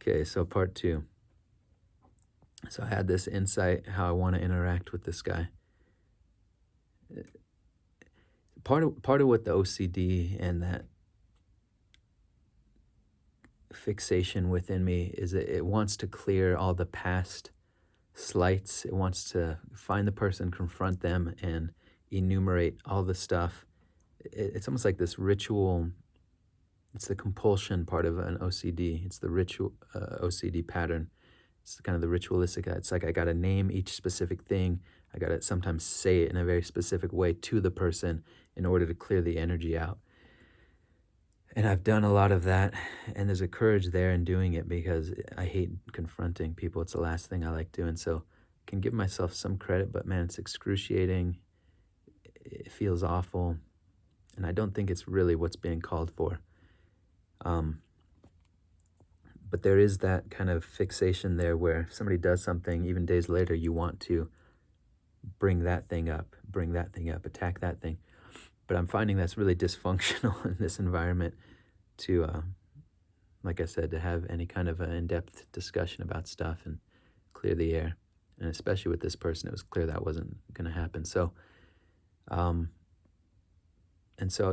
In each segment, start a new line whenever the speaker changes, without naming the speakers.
Okay, so part two. So I had this insight how I want to interact with this guy. Part of what the OCD and that fixation within me is that it wants to clear all the past slights. It wants to find the person, confront them, and enumerate all the stuff. It's almost like this ritual. It's the compulsion part of an OCD. It's the ritual OCD pattern. It's kind of the ritualistic. It's like I got to name each specific thing. I got to sometimes say it in a very specific way to the person in order to clear the energy out. And I've done a lot of that, and there's a courage there in doing it because I hate confronting people. It's the last thing I like doing. So I can give myself some credit, but man, it's excruciating. It feels awful, and I don't think it's really what's being called for. Um, but there is that kind of fixation there where if somebody does something, even days later, you want to bring that thing up, attack that thing. But I'm finding that's really dysfunctional in this environment to, like I said, to have any kind of an in-depth discussion about stuff and clear the air. And especially with this person, it was clear that wasn't going to happen. So,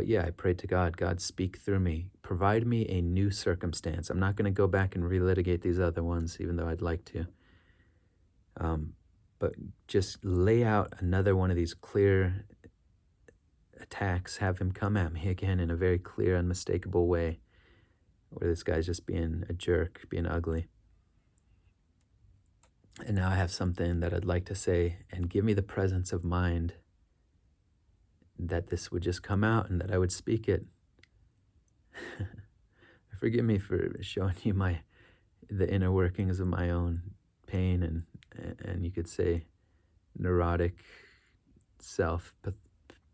yeah, I prayed to God, God, speak through me, provide me a new circumstance. I'm not going to go back and relitigate these other ones, even though I'd like to. But just lay out another one of these clear attacks, have him come at me again in a very clear, unmistakable way, where this guy's just being a jerk, being ugly. And now I have something that I'd like to say, and give me the presence of mind that this would just come out and that I would speak it. Forgive me for showing you the inner workings of my own pain and you could say neurotic self,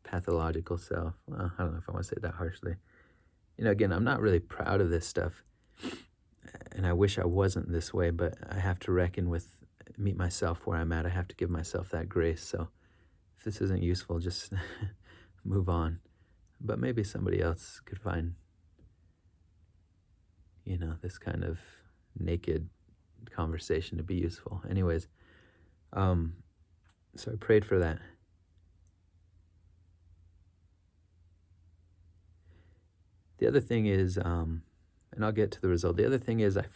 pathological self. Well, I don't know if I want to say it that harshly. Again, I'm not really proud of this stuff, and I wish I wasn't this way, but I have to meet myself where I'm at. I have to give myself that grace. So if this isn't useful, just move on. But maybe somebody else could find, this kind of naked conversation to be useful. Anyways, so I prayed for that. The other thing is, and I'll get to the result. The other thing is I've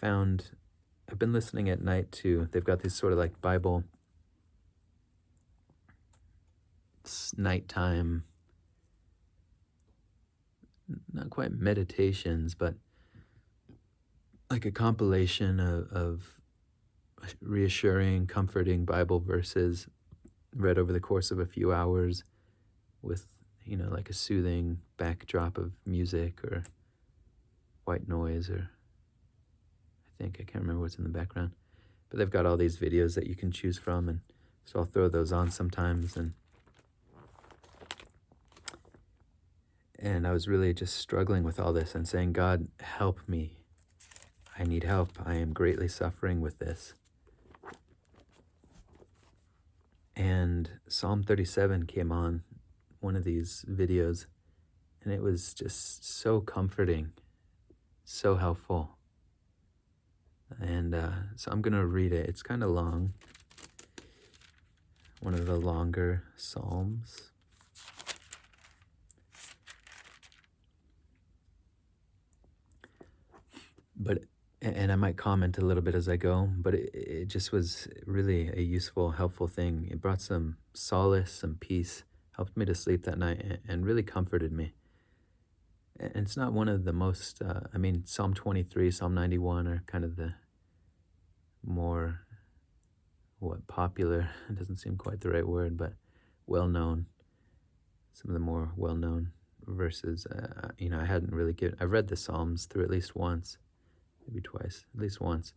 been listening at night to, they've got these sort of like Bible nighttime, not quite meditations, but like a compilation of reassuring, comforting Bible verses read over the course of a few hours with, like a soothing backdrop of music or white noise, or I can't remember what's in the background. But they've got all these videos that you can choose from, and so I'll throw those on sometimes. And I was really just struggling with all this and saying, God, help me. I need help. I am greatly suffering with this. And Psalm 37 came on one of these videos, and it was just so comforting, so helpful. And so I'm going to read it. It's kind of long, one of the longer Psalms. And I might comment a little bit as I go, but it just was really a useful, helpful thing. It brought some solace, some peace, helped me to sleep that night, and really comforted me. And it's not one of the most, Psalm 23, Psalm 91 are kind of the more, popular, it doesn't seem quite the right word, but well-known, some of the more well-known verses. I hadn't really I've read the Psalms through at least once, maybe twice, at least once.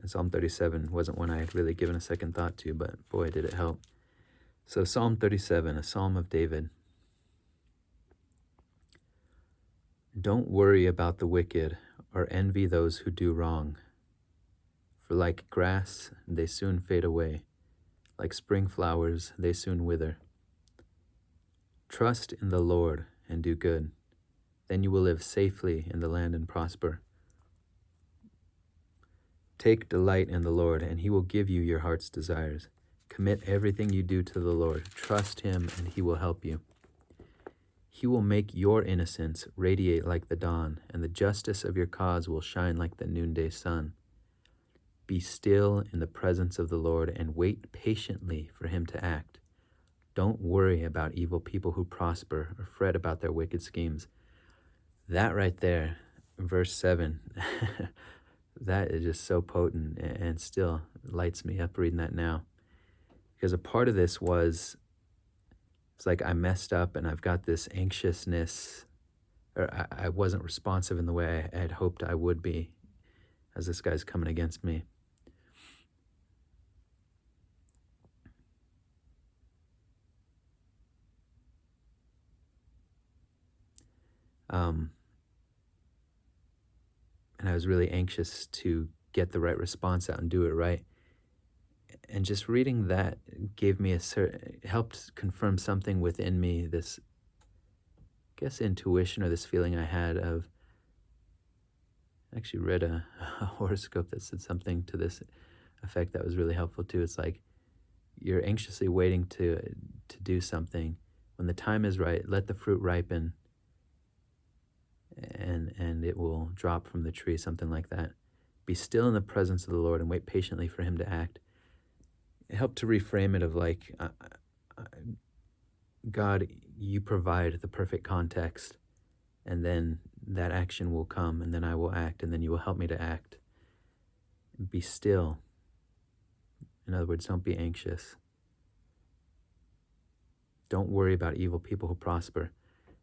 And Psalm 37 wasn't one I had really given a second thought to, but boy, did it help. So Psalm 37, a Psalm of David. Don't worry about the wicked or envy those who do wrong. For like grass, they soon fade away. Like spring flowers, they soon wither. Trust in the Lord and do good. Then you will live safely in the land and prosper. Take delight in the Lord, and he will give you your heart's desires. Commit everything you do to the Lord. Trust him, and he will help you. He will make your innocence radiate like the dawn, and the justice of your cause will shine like the noonday sun. Be still in the presence of the Lord and wait patiently for him to act. Don't worry about evil people who prosper or fret about their wicked schemes. That right there, verse 7, that is just so potent and still lights me up reading that now. Because a part of this was, it's like I messed up and I've got this anxiousness, or I wasn't responsive in the way I had hoped I would be as this guy's coming against me. And I was really anxious to get the right response out and do it right. And just reading that gave me helped confirm something within me, this, I guess, intuition or this feeling I had of, I actually read a horoscope that said something to this effect that was really helpful too. It's like you're anxiously waiting to do something. When the time is right, let the fruit ripen, and it will drop from the tree, something like that. Be still in the presence of the Lord and wait patiently for him to act. It helped to reframe it of like, God, you provide the perfect context, and then that action will come, and then I will act, and then you will help me to act. Be still. In other words, don't be anxious. Don't worry about evil people who prosper.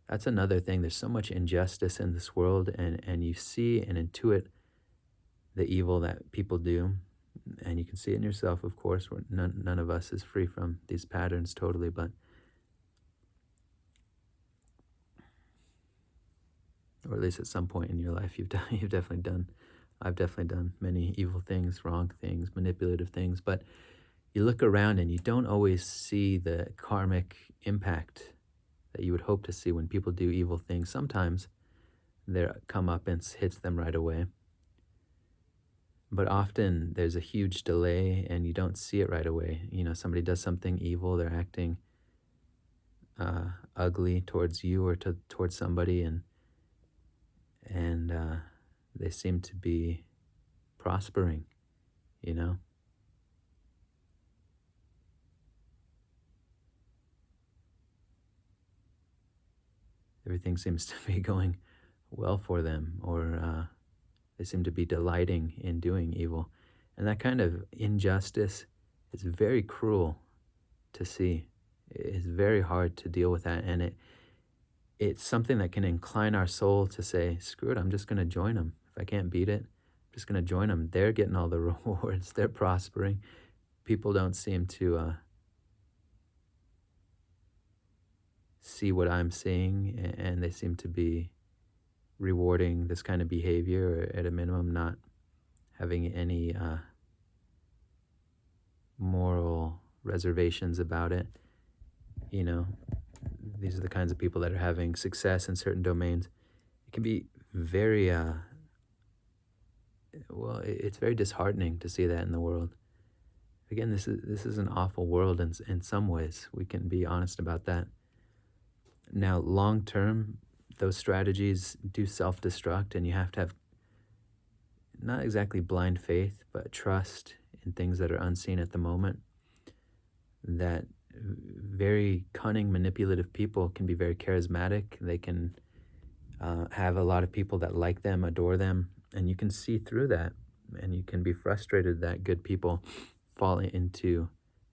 That's another thing. There's so much injustice in this world, and you see and intuit the evil that people do, and you can see it in yourself, of course. None of us is free from these patterns totally, but or at least at some point in your life I've definitely done many evil things, wrong things, manipulative things, but you look around and you don't always see the karmic impact that you would hope to see when people do evil things. Sometimes their comeuppance hits them right away, but often there's a huge delay and you don't see it right away. You know, somebody does something evil, they're acting ugly towards you or towards somebody, and they seem to be prospering, you know. Everything seems to be going well for them, or they seem to be delighting in doing evil. And that kind of injustice is very cruel to see. It's very hard to deal with that, and it's something that can incline our soul to say, screw it, I'm just going to join them. If I can't beat it, I'm just going to join them. They're getting all the rewards. They're prospering. People don't seem to see what I'm seeing, and they seem to be rewarding this kind of behavior, or at a minimum not having any moral reservations about it. You know, these are the kinds of people that are having success in certain domains. It can be very it's very disheartening to see that in the world. Again, this is an awful world in some ways. We can be honest about that. Now, long term, those strategies do self-destruct, and you have to have not exactly blind faith, but trust in things that are unseen at the moment. That very cunning, manipulative people can be very charismatic. They can have a lot of people that like them, adore them, and you can see through that, and you can be frustrated that good people fall into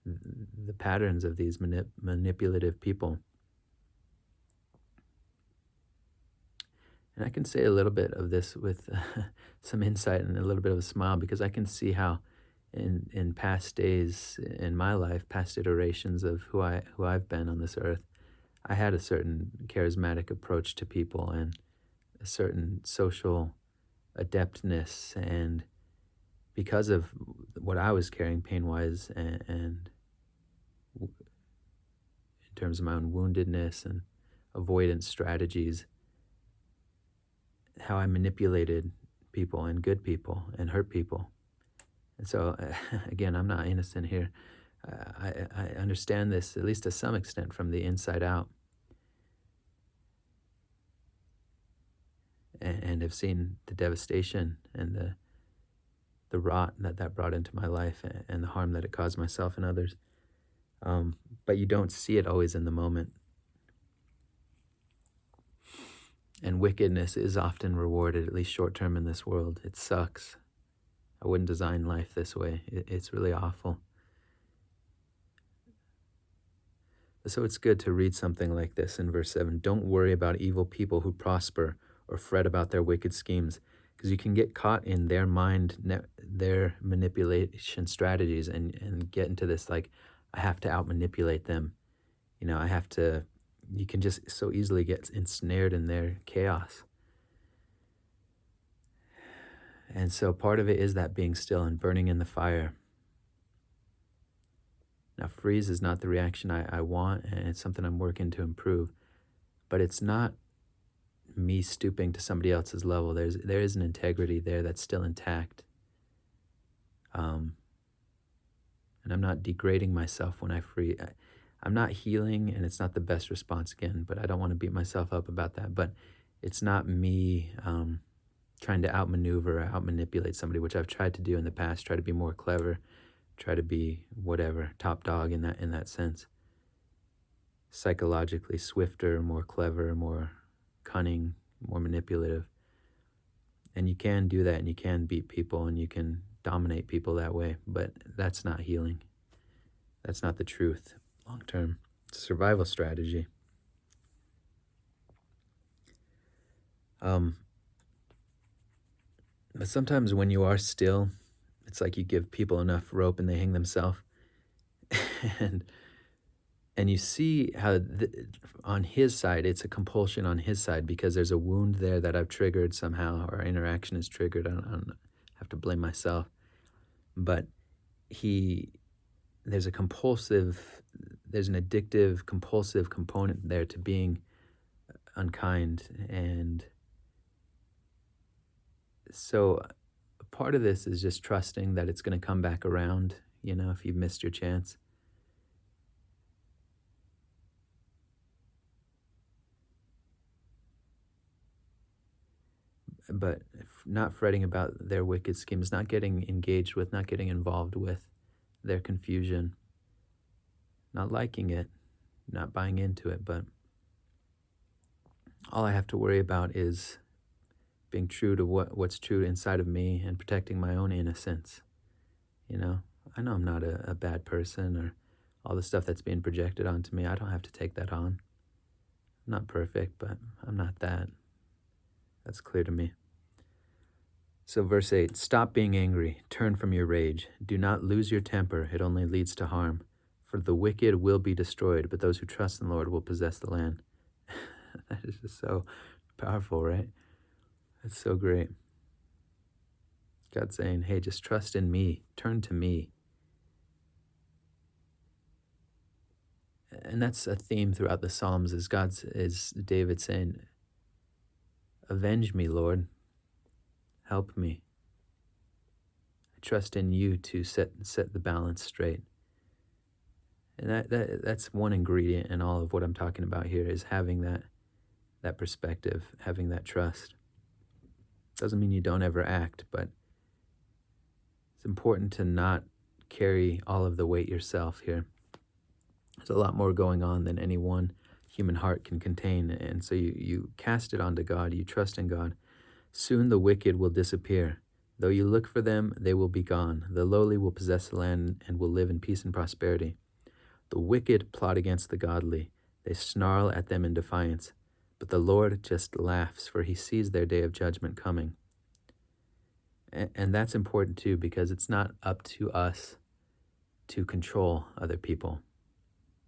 the patterns of these manipulative people. And I can say a little bit of this with some insight and a little bit of a smile, because I can see how in past days in my life, past iterations of who I've been on this earth, I had a certain charismatic approach to people and a certain social adeptness, and because of what I was carrying pain-wise and in terms of my own woundedness and avoidance strategies, how I manipulated people and good people and hurt people. And so, again, I'm not innocent here. I understand this, at least to some extent, from the inside out, and have seen the devastation and the rot that brought into my life, and the harm that it caused myself and others. But you don't see it always in the moment. And wickedness is often rewarded, at least short term in this world. It sucks. I wouldn't design life this way. It's really awful. So it's good to read something like this in verse 7. Don't worry about evil people who prosper or fret about their wicked schemes, because you can get caught in their mind, their manipulation strategies, and get into this, like, I have to out-manipulate them. You can just so easily get ensnared in their chaos. And so part of it is that being still and burning in the fire. Now, freeze is not the reaction I want, and it's something I'm working to improve. But it's not me stooping to somebody else's level. There is an integrity there that's still intact. And I'm not degrading myself when I freeze. I'm not healing, and it's not the best response again, but I don't want to beat myself up about that. But it's not me trying to outmaneuver or outmanipulate somebody, which I've tried to do in the past, try to be more clever, try to be whatever, top dog in that sense. Psychologically swifter, more clever, more cunning, more manipulative. And you can do that, and you can beat people, and you can dominate people that way, but that's not healing. That's not the truth long term. It's a survival strategy. But sometimes when you are still, it's like you give people enough rope and they hang themselves. and you see how on his side, it's a compulsion on his side, because there's a wound there that I've triggered somehow, or interaction is triggered. I don't have to blame myself. But there's an addictive, compulsive component there to being unkind. And so part of this is just trusting that it's going to come back around, if you've missed your chance. But not fretting about their wicked schemes, not getting engaged with, not getting involved with their confusion, not liking it, not buying into it. But all I have to worry about is being true to what's true inside of me and protecting my own innocence. I know I'm not a bad person, or all the stuff that's being projected onto me. I don't have to take that on. I'm not perfect, but I'm not that. That's clear to me. So verse 8, stop being angry, turn from your rage. Do not lose your temper, it only leads to harm. For the wicked will be destroyed, but those who trust in the Lord will possess the land. That is just so powerful, right? That's so great. God's saying, hey, just trust in me, turn to me. And that's a theme throughout the Psalms, is David saying, avenge me, Lord. Help me. I trust in you to set the balance straight. And that's one ingredient in all of what I'm talking about here, is having that perspective, having that trust. Doesn't mean you don't ever act, but it's important to not carry all of the weight yourself here. There's a lot more going on than any one human heart can contain. And so you cast it onto God, you trust in God. Soon the wicked will disappear. Though you look for them, they will be gone. The lowly will possess the land and will live in peace and prosperity. The wicked plot against the godly. They snarl at them in defiance. But the Lord just laughs, for he sees their day of judgment coming. And that's important too, because it's not up to us to control other people.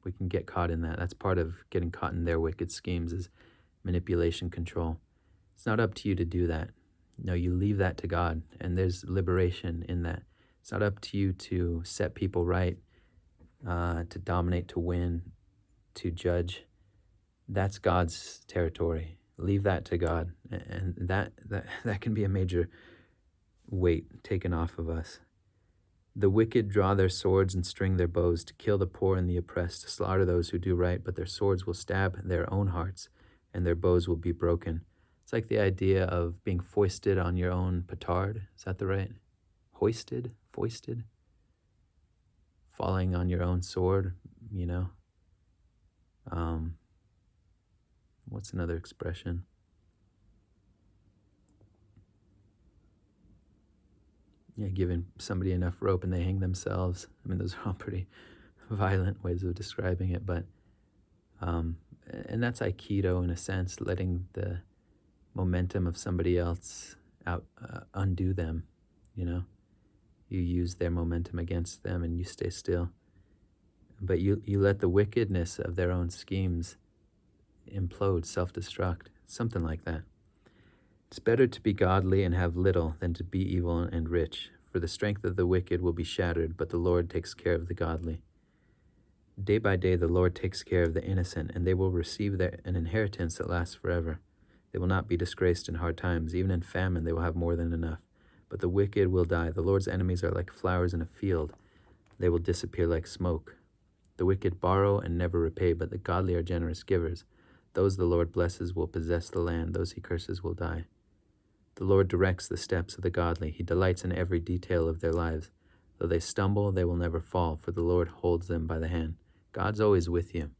We can get caught in that. That's part of getting caught in their wicked schemes, is manipulation, control. It's not up to you to do that. No, you leave that to God, and there's liberation in that. It's not up to you to set people right, to dominate, to win, to judge. That's God's territory. Leave that to God, and that can be a major weight taken off of us. The wicked draw their swords and string their bows to kill the poor and the oppressed, to slaughter those who do right, but their swords will stab their own hearts, and their bows will be broken. It's like the idea of being foisted on your own petard. Is that the right? Hoisted? Foisted? Falling on your own sword, you know? What's another expression? Yeah, giving somebody enough rope and they hang themselves. I mean, those are all pretty violent ways of describing it, but and that's Aikido in a sense, letting the momentum of somebody else out undo them. You know, you use their momentum against them, and you stay still. But you let the wickedness of their own schemes implode, self-destruct, something like that. It's better to be godly and have little than to be evil and rich, for the strength of the wicked will be shattered, but the Lord takes care of the godly. Day by day the Lord takes care of the innocent, and they will receive an inheritance that lasts forever. They will not be disgraced in hard times. Even in famine they will have more than enough. But the wicked will die. The Lord's enemies are like flowers in a field. They will disappear like smoke. The wicked borrow and never repay, but the godly are generous givers. Those the Lord blesses will possess the land. Those he curses will die. The Lord directs the steps of the godly. He delights in every detail of their lives. Though they stumble, they will never fall, for the Lord holds them by the hand. God's always with you,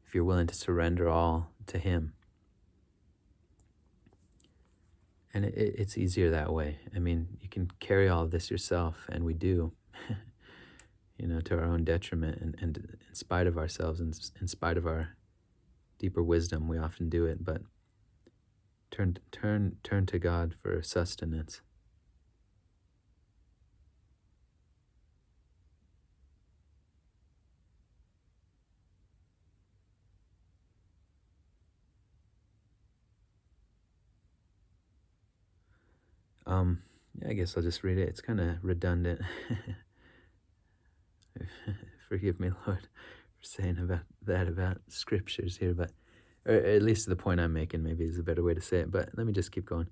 if you're willing to surrender all to him. And it's easier that way. I mean, you can carry all of this yourself, and we do, to our own detriment, and in spite of ourselves, and in spite of our deeper wisdom, we often do it. But turn to God for sustenance. I guess I'll just read it. It's kind of redundant. Forgive me, Lord, for saying about scriptures here, but or at least the point I'm making maybe is a better way to say it. But let me just keep going.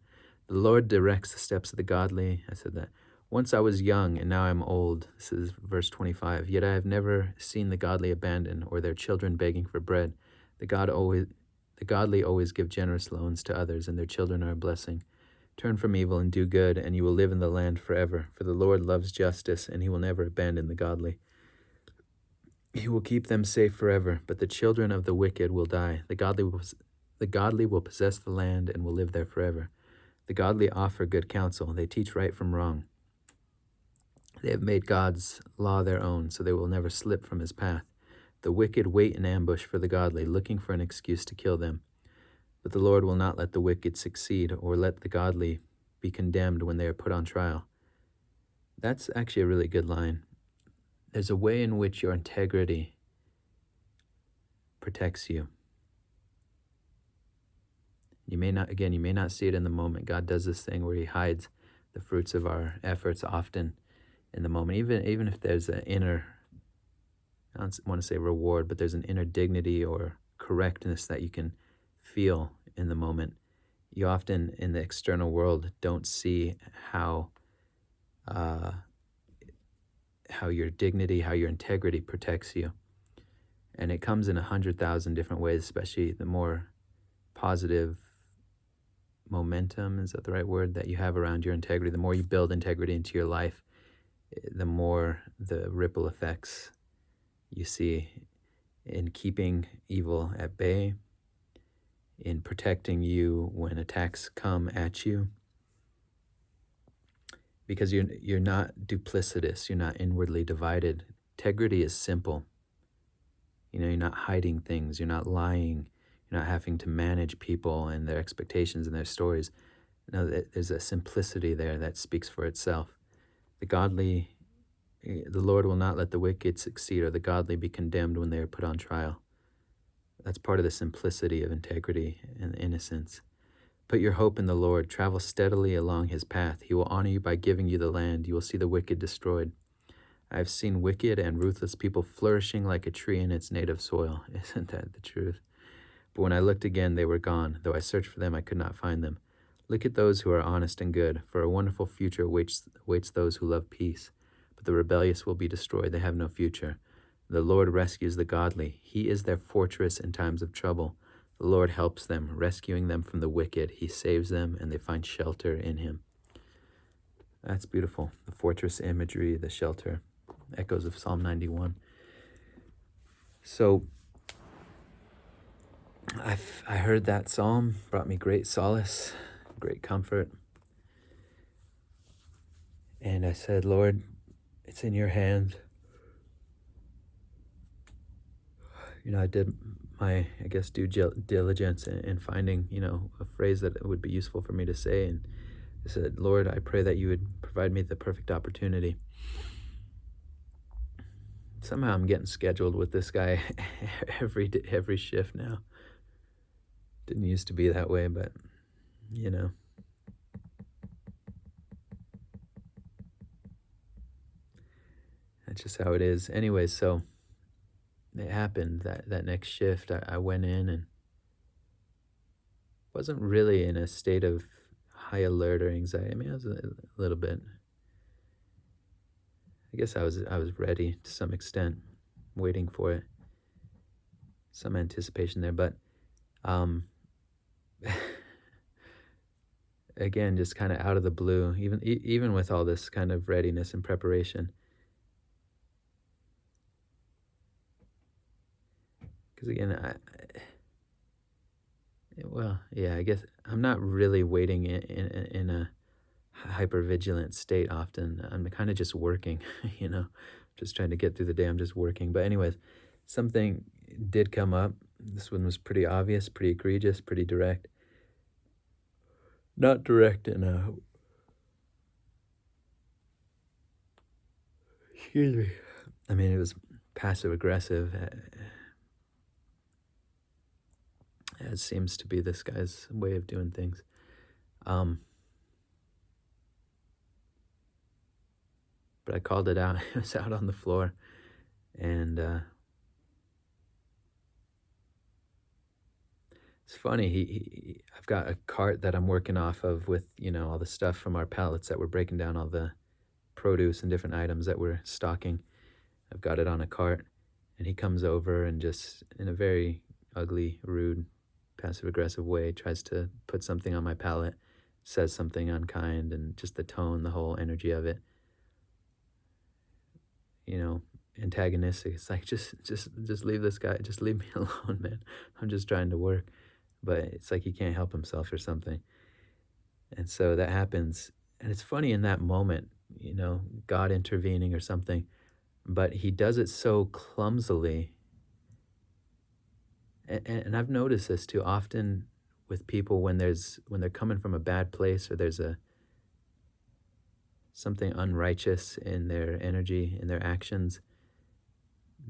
The Lord directs the steps of the godly. I said that. Once I was young, and now I'm old. This is verse 25. Yet I have never seen the godly abandoned, or their children begging for bread. The godly always give generous loans to others, and their children are a blessing. Turn from evil and do good, and you will live in the land forever. For the Lord loves justice, and he will never abandon the godly. He will keep them safe forever, but the children of the wicked will die. The godly will possess the land and will live there forever. The godly offer good counsel. They teach right from wrong. They have made God's law their own, so they will never slip from his path. The wicked wait in ambush for the godly, looking for an excuse to kill them. But the Lord will not let the wicked succeed, or let the godly be condemned when they are put on trial. That's actually a really good line. There's a way in which your integrity protects you. You may not see it in the moment. God does this thing where he hides the fruits of our efforts often in the moment. Even if there's an inner, I don't want to say reward, but there's an inner dignity or correctness that you can feel in the moment. You often in the external world don't see how your dignity, how your integrity protects you. And it comes in 100,000 different ways, especially the more positive momentum, is that the right word, that you have around your integrity. The more you build integrity into your life, the more the ripple effects you see in keeping evil at bay, in protecting you when attacks come at you. Because you're not duplicitous, you're not inwardly divided. Integrity is simple. You're not hiding things, you're not lying, you're not having to manage people and their expectations and their stories. No, there's a simplicity there that speaks for itself. The Lord will not let the wicked succeed, or the godly be condemned when they are put on trial. That's part of the simplicity of integrity and innocence. Put your hope in the Lord. Travel steadily along his path. He will honor you by giving you the land. You will see the wicked destroyed. I have seen wicked and ruthless people flourishing like a tree in its native soil. Isn't that the truth? But when I looked again, they were gone. Though I searched for them, I could not find them. Look at those who are honest and good, for a wonderful future awaits those who love peace. but the rebellious will be destroyed. They have no future. The Lord rescues the godly. He is their fortress in times of trouble. The Lord helps them, rescuing them from the wicked. He saves them, and they find shelter in him. That's beautiful. The fortress imagery, the shelter, echoes of Psalm 91. So I heard that psalm, brought me great solace, great comfort. And I said, Lord, it's in your hands. I did my, due diligence in finding, a phrase that would be useful for me to say. And I said, Lord, I pray that you would provide me the perfect opportunity. Somehow I'm getting scheduled with this guy every shift now. Didn't used to be that way, but, that's just how it is. Anyways, so it happened that next shift. I went in and wasn't really in a state of high alert or anxiety. I mean, I was a little bit. I guess I was ready to some extent, waiting for it. Some anticipation there, but again, just kind of out of the blue, even with all this kind of readiness and preparation. Because again, I guess I'm not really waiting in a hyper-vigilant state often. I'm kind of just working, just trying to get through the day. I'm just working. But anyways, something did come up. This one was pretty obvious, pretty egregious, pretty direct. Not direct in a... Excuse me. I mean, it was passive-aggressive, as seems to be this guy's way of doing things. But I called it out. It was out on the floor. And it's funny. I've got a cart that I'm working off of with, all the stuff from our pallets that we're breaking down, all the produce and different items that we're stocking. I've got it on a cart. And he comes over and just, in a very ugly, rude, passive-aggressive way, tries to put something on my pallet, says something unkind, and just the tone, the whole energy of it, antagonistic. It's like, just leave this guy, just leave me alone, man. I'm just trying to work. But it's like he can't help himself or something. And so that happens. And it's funny in that moment, God intervening or something, but he does it so clumsily. And I've noticed this too often with people when they're coming from a bad place, or there's something unrighteous in their energy, in their actions.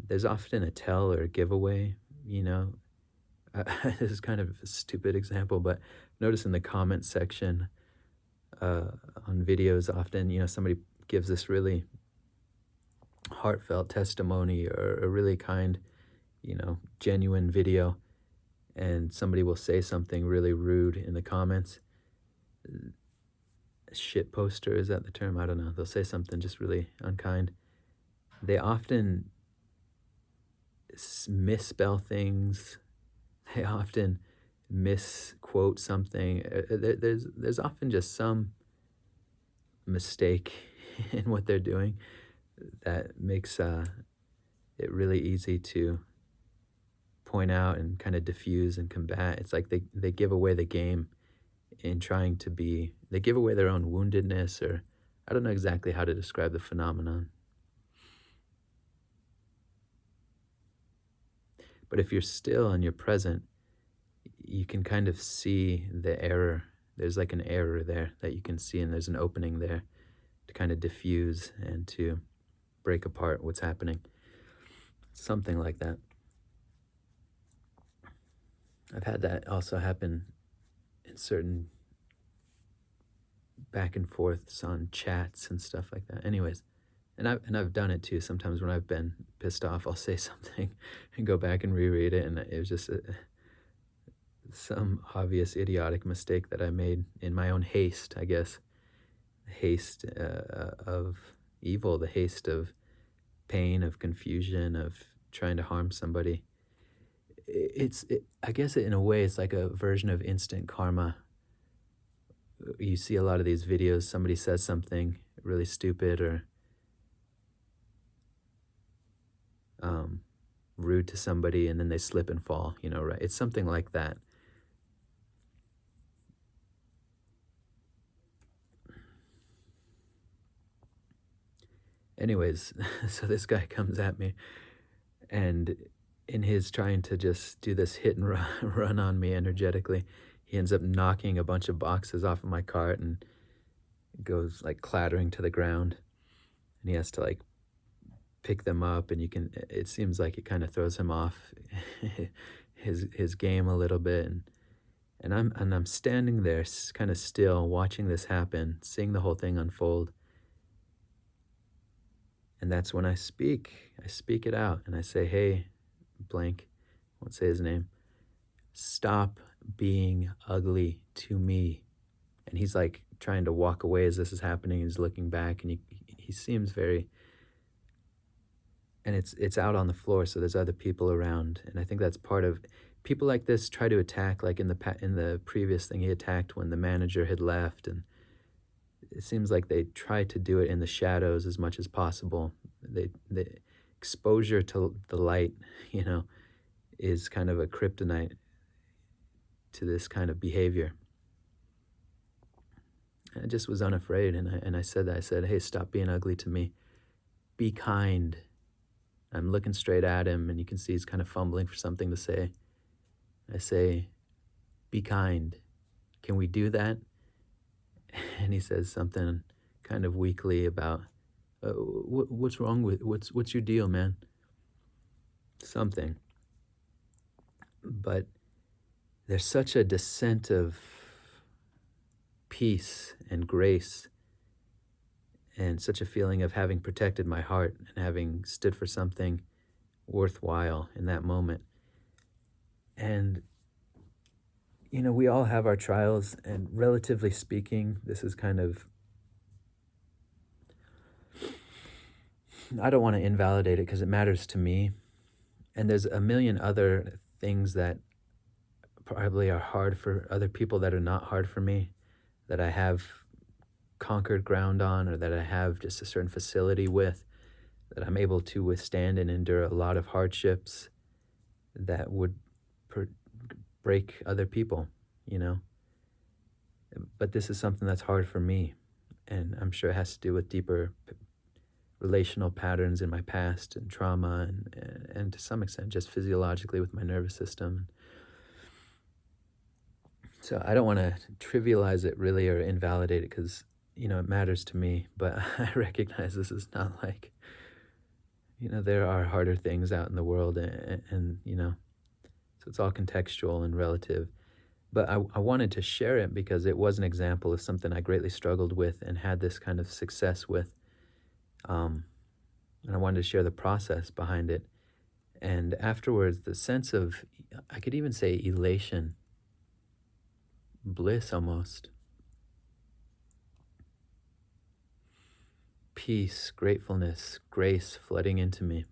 There's often a tell or a giveaway, this is kind of a stupid example, but notice in the comment section on videos, often, somebody gives this really heartfelt testimony or a really kind, genuine video, and somebody will say something really rude in the comments. Shit poster, is that the term? I don't know. They'll say something just really unkind. They often misspell things. They often misquote something. There's often just some mistake in what they're doing that makes it really easy to point out and kind of diffuse and combat. It's like they give away the game in trying to be, they give away their own woundedness, or I don't know exactly how to describe the phenomenon. But if you're still and you're present, you can kind of see the error. There's like an error there that you can see, and there's an opening there to kind of diffuse and to break apart what's happening. Something like that. I've had that also happen in certain back and forths on chats and stuff like that. Anyways, and I've done it too. Sometimes when I've been pissed off, I'll say something and go back and reread it, and it was just some obvious idiotic mistake that I made in my own haste, I guess. Haste of evil, the haste of pain, of confusion, of trying to harm somebody. I guess in a way, it's like a version of instant karma. You see a lot of these videos, somebody says something really stupid or um, rude to somebody, and then they slip and fall, right? It's something like that. Anyways, so this guy comes at me, and in his trying to just do this hit and run, run on me energetically, he ends up knocking a bunch of boxes off of my cart and goes like clattering to the ground. And he has to like pick them up, and it seems like it kind of throws him off his game a little bit. And I'm standing there kind of still watching this happen, seeing the whole thing unfold. And that's when I speak it out, and I say, hey, blank, won't say his name, stop being ugly to me. And he's like trying to walk away as this is happening. He's looking back, and he seems very, and it's out on the floor, so there's other people around. And I think that's part of, people like this try to attack, like in the previous thing, he attacked when the manager had left, and it seems like they try to do it in the shadows as much as possible. The exposure to the light, is kind of a kryptonite to this kind of behavior. And I just was unafraid, and I said that. I said, hey, stop being ugly to me. Be kind. I'm looking straight at him, and you can see he's kind of fumbling for something to say. I say, be kind. Can we do that? And he says something kind of weakly about, what's wrong with, what's your deal, man? Something. But there's such a descent of peace and grace, and such a feeling of having protected my heart and having stood for something worthwhile in that moment. And, we all have our trials, and relatively speaking, this is kind of, I don't want to invalidate it because it matters to me. And there's a million other things that probably are hard for other people that are not hard for me, that I have conquered ground on, or that I have just a certain facility with, that I'm able to withstand and endure a lot of hardships that would break other people, But this is something that's hard for me, and I'm sure it has to do with deeper relational patterns in my past and trauma, and to some extent just physiologically with my nervous system. So I don't want to trivialize it really or invalidate it, because it matters to me, but I recognize this is not like, there are harder things out in the world, and so it's all contextual and relative. But I wanted to share it because it was an example of something I greatly struggled with and had this kind of success with. And I wanted to share the process behind it. And afterwards, the sense of, I could even say elation, bliss almost, peace, gratefulness, grace flooding into me.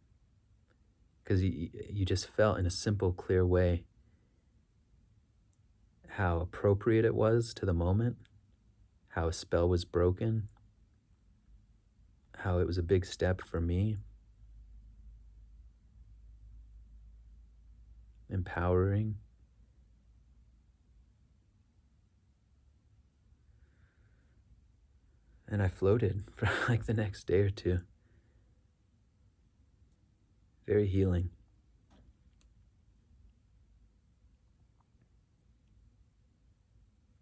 Because you just felt in a simple, clear way how appropriate it was to the moment, how a spell was broken, how it was a big step for me, empowering. And I floated for like the next day or two. Very healing.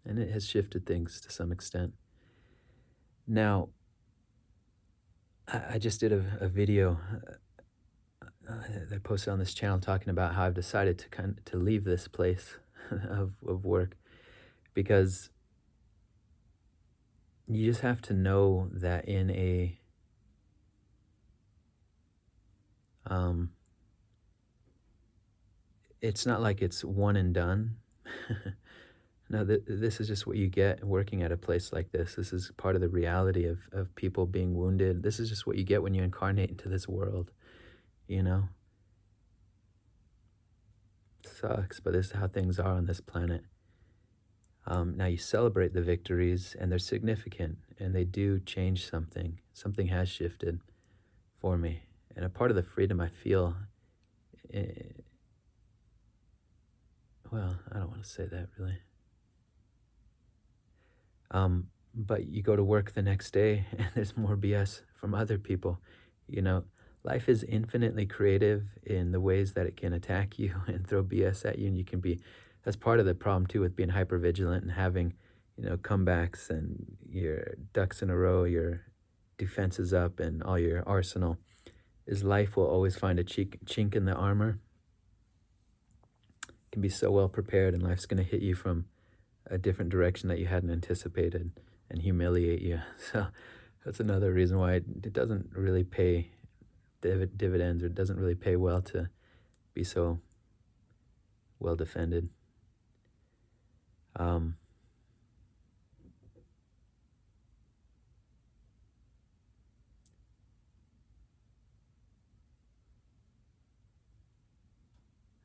And it has shifted things to some extent. Now, I just did a video that I posted on this channel talking about how I've decided to leave this place of work, because you just have to know that in a it's not like it's one and done. No, this is just what you get working at a place like this. This is part of the reality of people being wounded. This is just what you get when you incarnate into this world, you know? Sucks, but this is how things are on this planet. Now you celebrate the victories, and they're significant, and they do change something. Something has shifted for me, and a part of the freedom I feel. eh, well, I don't want to say that really. But you go to work the next day, and there's more BS from other people. You know, life is infinitely creative in the ways that it can attack you and throw BS at you, and you can be. That's part of the problem too with being hyper vigilant and having, comebacks and your ducks in a row, your defenses up, and all your arsenal. Is life will always find a chink in the armor. Can be so well prepared, and life's going to hit you from a different direction that you hadn't anticipated and humiliate you. So that's another reason why it doesn't really pay dividends, or it doesn't really pay well to be so well defended. Um,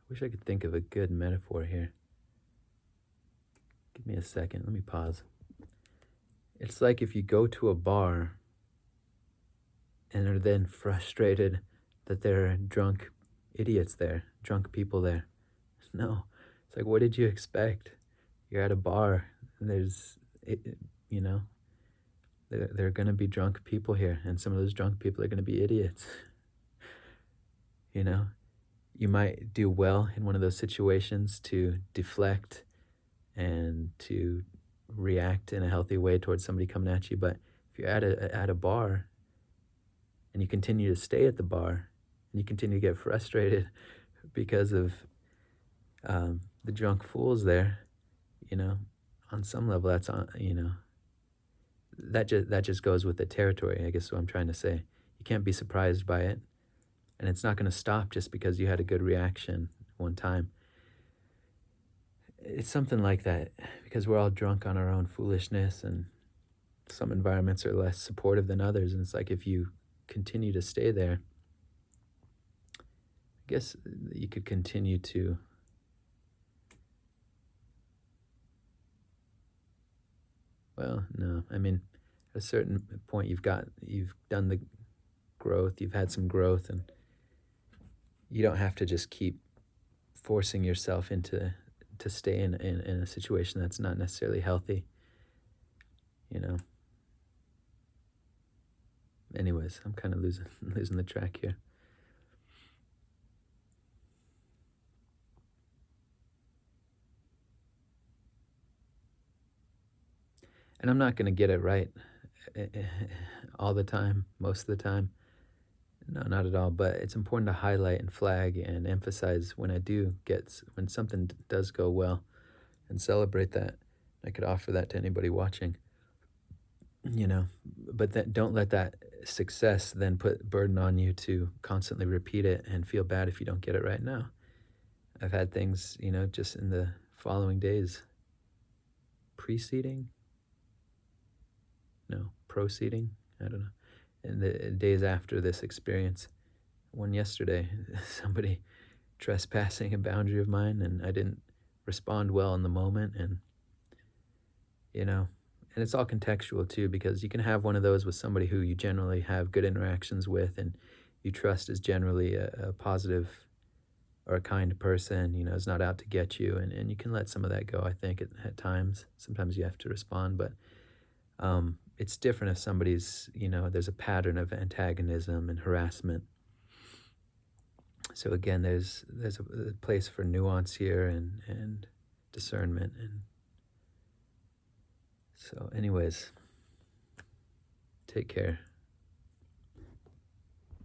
I wish I could think of a good metaphor here. Give me a second. Let me pause. It's like if you go to a bar and are then frustrated that there are drunk idiots there, drunk people there. No, it's like, what did you expect? You're at a bar, and you know, there are going to be drunk people here, and some of those drunk people are going to be idiots. You know, you might do well in one of those situations to deflect and to react in a healthy way towards somebody coming at you. But if you're at a bar and you continue to stay at the bar and you continue to get frustrated because of the drunk fools there, on some level that's that just goes with the territory, I guess is what I'm trying to say. You can't be surprised by it, and it's not going to stop just because you had a good reaction one time. It's something like that, because we're all drunk on our own foolishness, and some environments are less supportive than others, and it's like if you continue to stay there, I guess you could continue to no, I mean, at a certain point you've done the growth, you've had some growth, and you don't have to just keep forcing yourself to stay in a situation that's not necessarily healthy, you know. Anyways, I'm kind of losing the track here. And I'm not going to get it right all the time, most of the time. No, not at all. But it's important to highlight and flag and emphasize when something does go well, and celebrate that. I could offer that to anybody watching, but don't let that success then put burden on you to constantly repeat it and feel bad if you don't get it right now. I've had things, just in the following days, proceeding, I don't know, in the days after this experience. One yesterday, somebody trespassing a boundary of mine, and I didn't respond well in the moment, and and it's all contextual too, because you can have one of those with somebody who you generally have good interactions with and you trust is generally a positive or a kind person, is not out to get you, and you can let some of that go, I think, at times. Sometimes you have to respond, but it's different if somebody's, there's a pattern of antagonism and harassment. So again, there's a place for nuance here and discernment. And so anyways, take care.